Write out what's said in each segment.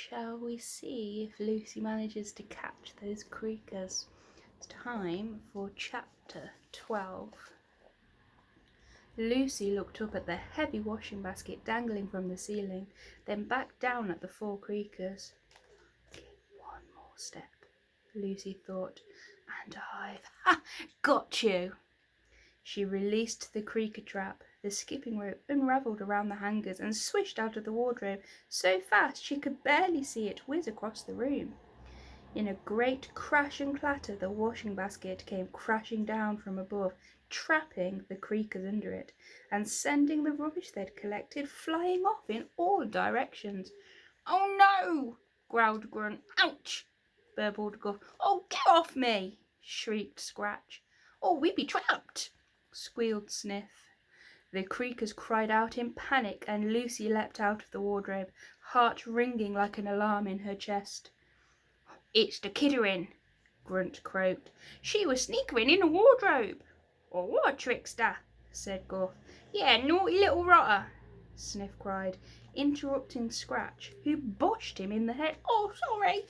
Shall we see if Lucy manages to catch those creakers? It's time for chapter 12. Lucy looked up at the heavy washing basket dangling from the ceiling, then back down at the 4 creakers. One more step, Lucy thought, and I've got you. She released the creaker trap. The skipping rope unravelled around the hangers and swished out of the wardrobe so fast she could barely see it whiz across the room. In a great crash and clatter, the washing basket came crashing down from above, trapping the creakers under it and sending the rubbish they'd collected flying off in all directions. "Oh no!" growled Grunt. "Ouch!" burbled Guff. "Oh, get off me!" shrieked Scratch. "Oh, we be trapped!" squealed Sniff. The creakers cried out in panic, and Lucy leapt out of the wardrobe, heart ringing like an alarm in her chest. "It's the kidderin'," Grunt croaked. "She was sneakerin' in the wardrobe." "Oh, what a trickster," said Guff. "Yeah, naughty little rotter," Sniff cried, interrupting Scratch, who boshed him in the head. "Oh, sorry."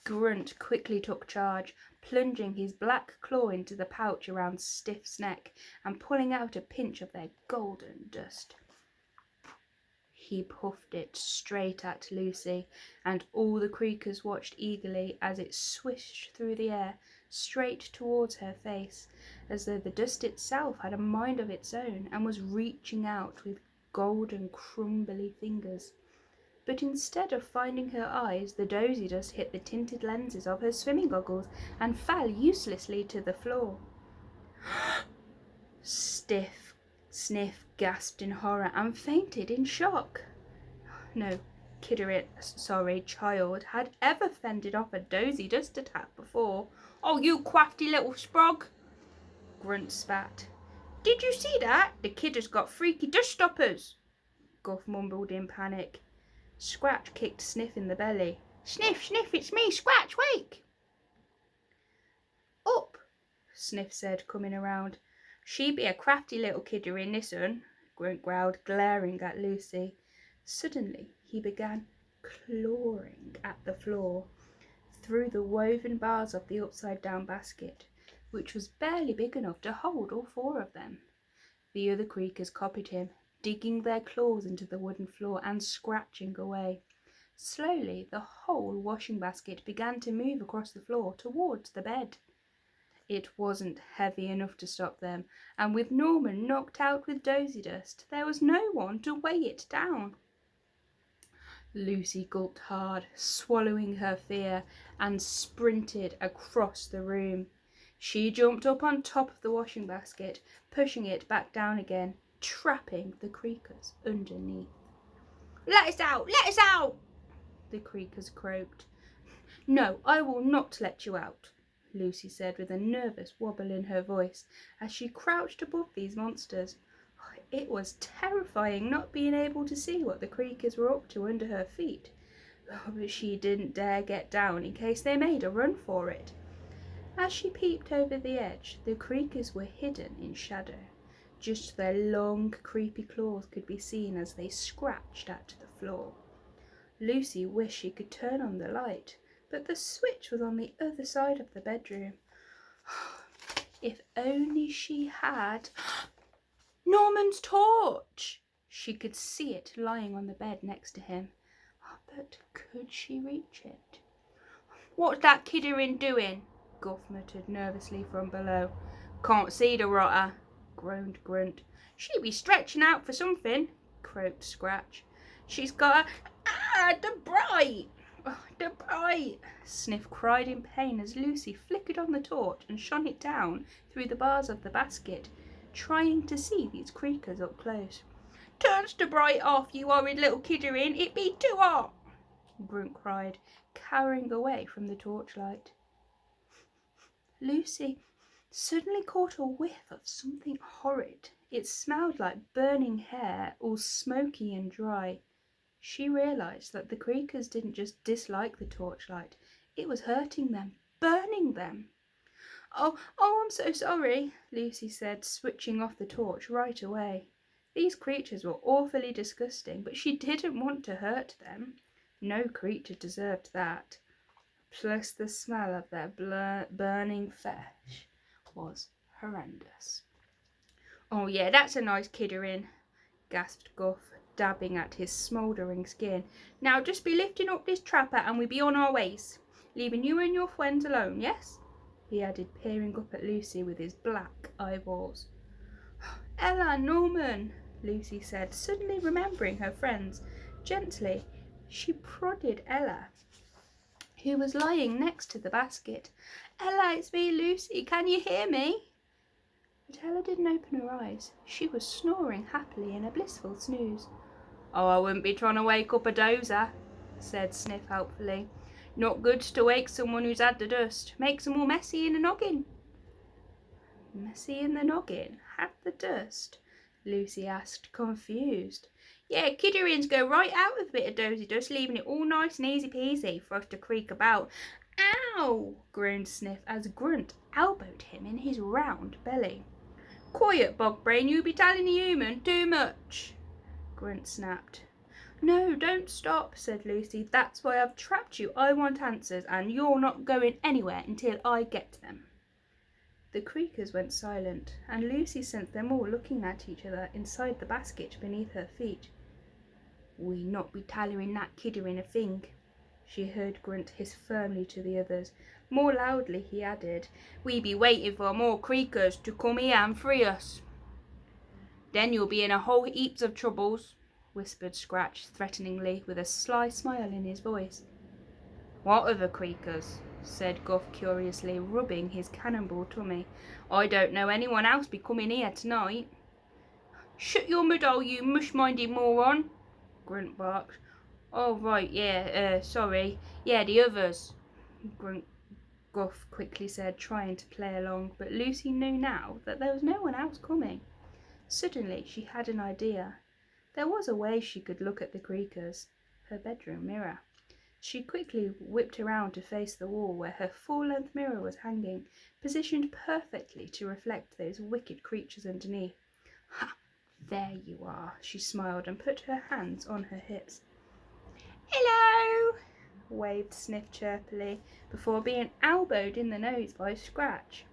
Grunt quickly took charge, plunging his black claw into the pouch around Stiff's neck and pulling out a pinch of their golden dust. He puffed it straight at Lucy, and all the creakers watched eagerly as it swished through the air straight towards her face, as though the dust itself had a mind of its own and was reaching out with golden crumbly fingers. But instead of finding her eyes, the dozy dust hit the tinted lenses of her swimming goggles and fell uselessly to the floor. Sniff gasped in horror and fainted in shock. No child had ever fended off a dozy dust attack before. "Oh, you crafty little sprog!" Grunt spat. "Did you see that? The kid has got freaky dust stoppers," Guff mumbled in panic. Scratch kicked Sniff in the belly. "Sniff, Sniff, it's me, Scratch, wake!" "Up," Sniff said, coming around. "She be a crafty little kidder in this un," Grunt growled, glaring at Lucy. Suddenly he began clawing at the floor through the woven bars of the upside-down basket, which was barely big enough to hold all 4 of them. The other creakers copied him, digging their claws into the wooden floor and scratching away. Slowly the whole washing basket began to move across the floor towards the bed. It wasn't heavy enough to stop them, and with Norman knocked out with dozy dust, there was no one to weigh it down. Lucy gulped hard, swallowing her fear, and sprinted across the room. She jumped up on top of the washing basket, pushing it back down again, trapping the creakers underneath. "Let us out! Let us out!" the creakers croaked. "No, I will not let you out," Lucy said with a nervous wobble in her voice as she crouched above these monsters. It was terrifying not being able to see what the creakers were up to under her feet, but she didn't dare get down in case they made a run for it. As she peeped over the edge, the creakers were hidden in shadow. Just their long, creepy claws could be seen as they scratched at the floor. Lucy wished she could turn on the light, but the switch was on the other side of the bedroom. If only she had Norman's torch! She could see it lying on the bed next to him. But could she reach it? "What's that kidderin' doing?" Guff muttered nervously from below. "Can't see the rotter," groaned Grunt. "She be stretching out for something," croaked Scratch. "She's got the bright! The bright!" Sniff cried in pain as Lucy flickered on the torch and shone it down through the bars of the basket, trying to see these creakers up close. "Turns the bright off, you horrid little kidderin', it be too hot!" Grunt cried, cowering away from the torchlight. Lucy suddenly caught a whiff of something horrid. It smelled like burning hair, all smoky and dry. She realised that the creakers didn't just dislike the torchlight, it was hurting them, burning them. Oh, I'm so sorry," Lucy said, switching off the torch right away. These creatures were awfully disgusting, but she didn't want to hurt them. No creature deserved that. Plus the smell of their burning flesh was horrendous. "Oh yeah, that's a nice kidderin," gasped Guff, dabbing at his smouldering skin. "Now just be lifting up this trapper and we be on our ways. Leaving you and your friends alone, yes?" he added, peering up at Lucy with his black eyeballs. "Ella, Norman," Lucy said, suddenly remembering her friends. Gently, she prodded Ella, who was lying next to the basket. "Ella, it's me, Lucy. Can you hear me?" But Ella didn't open her eyes. She was snoring happily in a blissful snooze. "Oh, I wouldn't be trying to wake up a dozer," said Sniff helpfully. "Not good to wake someone who's had the dust. Makes them all messy in the noggin." "Messy in the noggin? Had the dust?" Lucy asked, confused. "Yeah, kidderins go right out with a bit of dozy dust, leaving it all nice and easy peasy for us to creak about." "Ow!" groaned Sniff as Grunt elbowed him in his round belly. "Quiet, Bogbrain, you be telling the human too much," Grunt snapped. "No, don't stop," said Lucy. "That's why I've trapped you. I want answers, and you're not going anywhere until I get them." The Creakers went silent, and Lucy sensed them all looking at each other inside the basket beneath her feet. "We not be tellering that kidderin a thing," she heard Grunt hiss firmly to the others. More loudly he added, "We be waiting for more Creakers to come here and free us." "Then you'll be in a whole heaps of troubles," whispered Scratch threateningly, with a sly smile in his voice. "What other Creakers?" said Guff curiously, rubbing his cannonball tummy. "I don't know anyone else be coming here tonight." "Shut your muddle, you mush-minded moron," Grunt barked. "Oh, right, yeah, sorry. Yeah, the others," Guff quickly said, trying to play along, but Lucy knew now that there was no one else coming. Suddenly she had an idea. There was a way she could look at the Creakers, her bedroom mirror. She quickly whipped around to face the wall where her full-length mirror was hanging, positioned perfectly to reflect those wicked creatures underneath. "Ha! There you are," she smiled and put her hands on her hips. "Hello!" waved Sniff chirpily, before being elbowed in the nose by Scratch.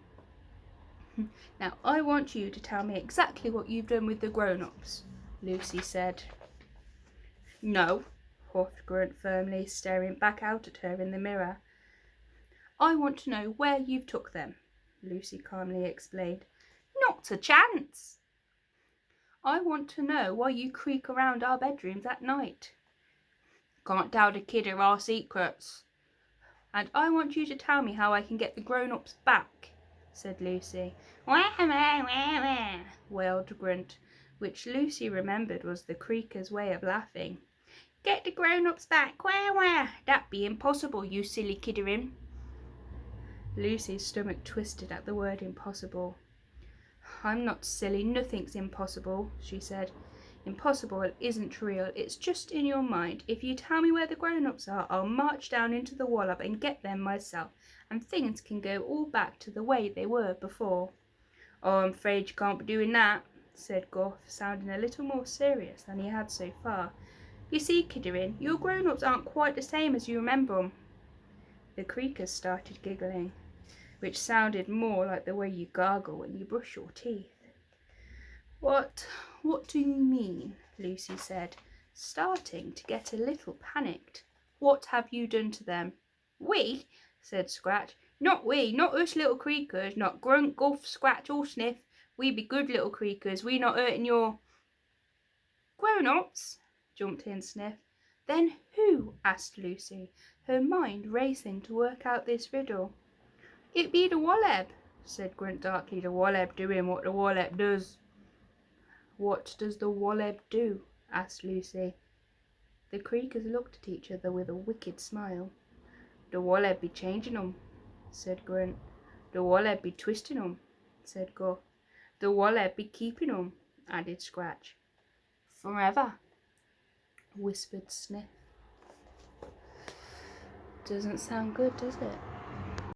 "Now I want you to tell me exactly what you've done with the grown-ups," Lucy said. "No," huffed Grunt firmly, staring back out at her in the mirror. "I want to know where you've took them," Lucy calmly explained. "Not a chance." "I want to know why you creak around our bedrooms at night." "Can't tell the kidder our secrets." "And I want you to tell me how I can get the grown-ups back," said Lucy. "Wah, wah, wah, wah," wailed Grunt, which Lucy remembered was the Creaker's way of laughing. "Get the grown-ups back, wah, wah. That be impossible, you silly kidderin." Lucy's stomach twisted at the word impossible. "I'm not silly, nothing's impossible," she said. "Impossible isn't real, it's just in your mind. If you tell me where the grown-ups are, I'll march down into the wallop and get them myself, and things can go all back to the way they were before." "Oh, I'm afraid you can't be doing that," said Guff, sounding a little more serious than he had so far. "You see, kidderin, your grown-ups aren't quite the same as you remember 'em." The Creakers started giggling, which sounded more like the way you gargle when you brush your teeth. What do you mean?" Lucy said, starting to get a little panicked. "What have you done to them?" "We?" said Scratch. "Not we, not us little Creakers, not Grunt, Guff, Scratch or Sniff. We be good little Creakers, we not hurting your—" "Grown-ups?" jumped in Sniff. "Then who?" asked Lucy, her mind racing to work out this riddle. "It be the Wallab," said Grunt darkly. "The Wallab doing what the Wallab does." "What does the Wallab do?" asked Lucy. The Creakers looked at each other with a wicked smile. "The Wallab be changing 'em," said Grunt. "The Wallab be twisting 'em," said Guff. "The Wallab be keeping 'em," added Scratch. "Forever," whispered Sniff. Doesn't sound good, does it?